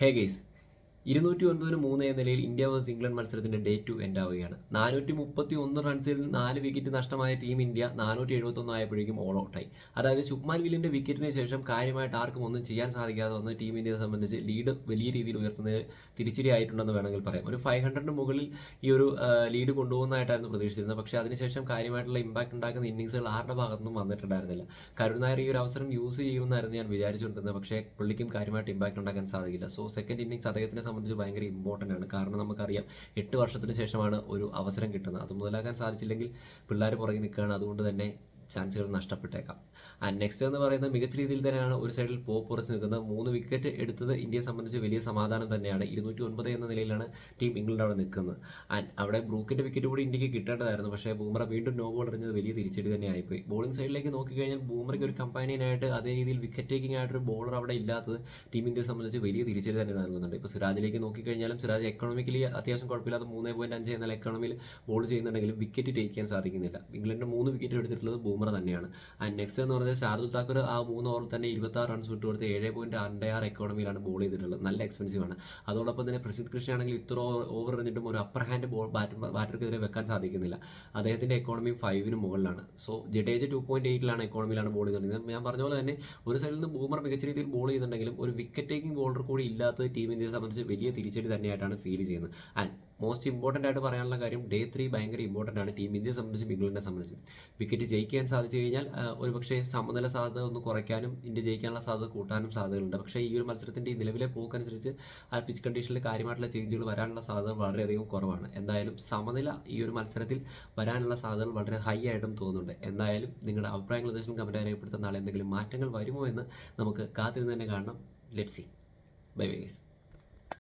ഹേ guys, 209-3 എന്ന നിലയിൽ India versus England മത്സരത്തിന്റെ ഡേ 2 എൻഡ് ആവുകയാണ്. 431 റൺസിൽ 4 വിക്കറ്റ് നഷ്ടമായ ടീം ഇന്ത്യ 471 ആയപ്പോഴേക്കും ഓൾ ഔട്ടായി. അതായത് ശുഭ്മാൻ ഗില്ലിന്റെ വിക്കറ്റിന് ശേഷം കാര്യമായിട്ട് ആർക്കും ഒന്നും ചെയ്യാൻ സാധിക്കാതെ വന്ന് ടീം ഇന്ത്യയെ സംബന്ധിച്ച് ലീഡ് വലിയ രീതിയിൽ ഉയർത്തുന്നത് തിരിച്ചടി ആയിട്ടുണ്ടെന്ന് വേണമെങ്കിൽ പറയാം. ഒരു 500 മുകളിൽ ഈ ഒരു ലീഡ് കൊണ്ടുപോകുന്നതായിട്ടായിരുന്നു പ്രതീക്ഷിച്ചിരുന്നത്. പക്ഷേ അതിനുശേഷം കാര്യമായിട്ടുള്ള ഇമ്പാക്ട് ഉണ്ടാക്കുന്ന ഇന്നിംഗ്സുകൾ ആരുടെ ഭാഗത്തുനിന്നും വന്നിട്ടുണ്ടായിരുന്നില്ല. കരുൺ നായർ ഈ ഒരു അവസരം യൂസ് ചെയ്യുമെന്നായിരുന്നു ഞാൻ വിചാരിച്ചുകൊണ്ടിരുന്നത്. പക്ഷേ പുള്ളിക്കും കാര്യമായിട്ട് ഇമ്പാക്ട് ഉണ്ടാക്കാൻ സാധിക്കില്ല. സോ സെക്കൻഡ് ഇന്നിംഗ്സ് അദ്ദേഹത്തിനെ സംബന്ധിച്ച് ഭയങ്കര ഇമ്പോർട്ടൻ്റ് ആണ്. കാരണം നമുക്കറിയാം 8 വർഷത്തിന് ശേഷമാണ് ഒരു അവസരം കിട്ടുന്നത്. അത് മുതലാക്കാൻ സാധിച്ചില്ലെങ്കിൽ പിള്ളേർ പുറകെ നിൽക്കുകയാണ്. അതുകൊണ്ട് തന്നെ ചാൻസുകൾ നഷ്ടപ്പെട്ടേക്കാം. ആൻഡ് നെക്സ്റ്റ് എന്ന് പറയുന്നത് മികച്ച രീതിയിൽ തന്നെയാണ് ഒരു സൈഡിൽ പോപ്പ് ഉറച്ച് നിൽക്കുന്നത്. 3 വിക്കറ്റ് എടുത്തത് ഇന്ത്യയെ സംബന്ധിച്ച് വലിയ സമാധാനം തന്നെയാണ്. 209 എന്ന നിലയിലാണ് ടീം ഇംഗ്ലണ്ട് അവിടെ നിൽക്കുന്നത്. ആൻഡ് അവിടെ ബ്രൂക്കിന്റെ വിക്കറ്റ് കൂടി ഇന്ത്യക്ക് കിട്ടേണ്ടതായിരുന്നു. പക്ഷേ ബൂമറ വീണ്ടും നോ ബോൾ എറിഞ്ഞത് വലിയ തിരിച്ചടി തന്നെ ആയിപ്പോയി. ബോളിംഗ് സൈഡിലേക്ക് നോക്കിക്കഴിഞ്ഞാൽ ബൂമറയ്ക്ക് ഒരു കമ്പാനിയനായിട്ട് അതേ രീതിയിൽ വിക്കറ്റ് ടേക്കിംഗ് ആയിട്ടൊരു ബോളർ അവിടെ ഇല്ലാത്തത് ടീം ഇന്ത്യയെ സംബന്ധിച്ച് വലിയ തിരിച്ചടി തന്നെ നൽകുന്നുണ്ട്. ഇപ്പോൾ സിറാജിലേക്ക് നോക്കിക്കഴിഞ്ഞാലും സിറാജ് എക്കണോമിക്കലി അത്യാവശ്യം കുഴപ്പമില്ലാതെ 3.5 എന്നാൽ എക്കണോമിയിൽ ബോൾ ചെയ്യുന്നുണ്ടെങ്കിലും വിക്കറ്റ് ടേക്ക് ചെയ്യാൻ സാധിക്കുന്നില്ല. ഇംഗ്ലണ്ട് 3 വിക്കറ്റ് എടുത്തിട്ടുള്ളത് ബൂമറ തന്നെയാണ്. ആൻഡ് നെക്സ്റ്റ് എന്ന് പറഞ്ഞാൽ ഷാർദുൽ താക്കൂർ ആ 3 ഓവറിൽ തന്നെ 26 റൺസ് വിട്ടുകൊടുത്ത് 7.56 എക്കോണമിയിലാണ് ബോൾ ചെയ്തിട്ടുള്ളത്. നല്ല എക്സ്പെൻസീവ് ആണ്. അതോടൊപ്പം തന്നെ പ്രസിദ്ധ് കൃഷ്ണ ആണെങ്കിൽ ഇത്ര ഓവർ എറിഞ്ഞിട്ടും ഒരു അപ്പർ ഹാൻഡ് ബോൾ ബാറ്റർക്കെതിരെ വെക്കാൻ സാധിക്കുന്നില്ല. അദ്ദേഹത്തിന്റെ എക്കോണമി 5 മുകളിലാണ്. സോ ജഡേജ 2.8 എക്കോണമിയിലാണ് ബോൾ ചെയ്തിട്ടുള്ളത്. ഞാൻ പറഞ്ഞ പോലെ തന്നെ ഒരു സൈഡിൽ നിന്ന് ബൂമർ മികച്ച രീതിയിൽ ബോൾ ചെയ്യുന്നുണ്ടെങ്കിലും ഒരു വിക്കറ്റ് ടേക്കിംഗ് ബോളർ കൂടി ഇല്ലാത്തത് ടീം ഇന്ത്യയെ സംബന്ധിച്ച് വലിയ തിരിച്ചടി തന്നെയായിട്ടാണ് ഫീൽ ചെയ്യുന്നത്. ആൻഡ് മോസ്റ്റ് ഇമ്പോർട്ടൻ്റ് ആയിട്ട് പറയാനുള്ള കാര്യം ഡേ 3 ഭയങ്കര ഇമ്പോർട്ടൻ്റ് ആണ് ടീം ഇന്ത്യയെ സംബന്ധിച്ചും ഇംഗ്ലണ്ടിനെ സംബന്ധിച്ചും. വിക്കറ്റ് ജയിക്കാൻ സാധിച്ചു കഴിഞ്ഞാൽ ഒരുപക്ഷേ സമനില സാധ്യത ഒന്ന് കുറയ്ക്കാനും ഇന്ത്യ ജയിക്കാനുള്ള സാധ്യത കൂട്ടാനും സാധ്യതകളുണ്ട്. പക്ഷേ ഈ ഒരു മത്സരത്തിന്റെ ഈ നിലവിലെ പോക്കനുസരിച്ച് ആ പിച്ച് കണ്ടീഷനിൽ കാര്യമായിട്ടുള്ള ചേഞ്ചുകൾ വരാനുള്ള സാധ്യത വളരെയധികം കുറവാണ്. എന്തായാലും സമനില ഈ ഒരു മത്സരത്തിൽ വരാനുള്ള സാധ്യതകൾ വളരെ ഹൈ ആയിട്ടും തോന്നുന്നുണ്ട്. എന്തായാലും നിങ്ങളുടെ അഭിപ്രായങ്ങൾ നിർദ്ദേശം കമൻറ്റ് രേഖപ്പെടുത്താൻ നാളെ എന്തെങ്കിലും മാറ്റങ്ങൾ വരുമോ എന്ന് നമുക്ക് കാത്തിരുന്ന് തന്നെ കാണണം. Let's see. Bye bye guys.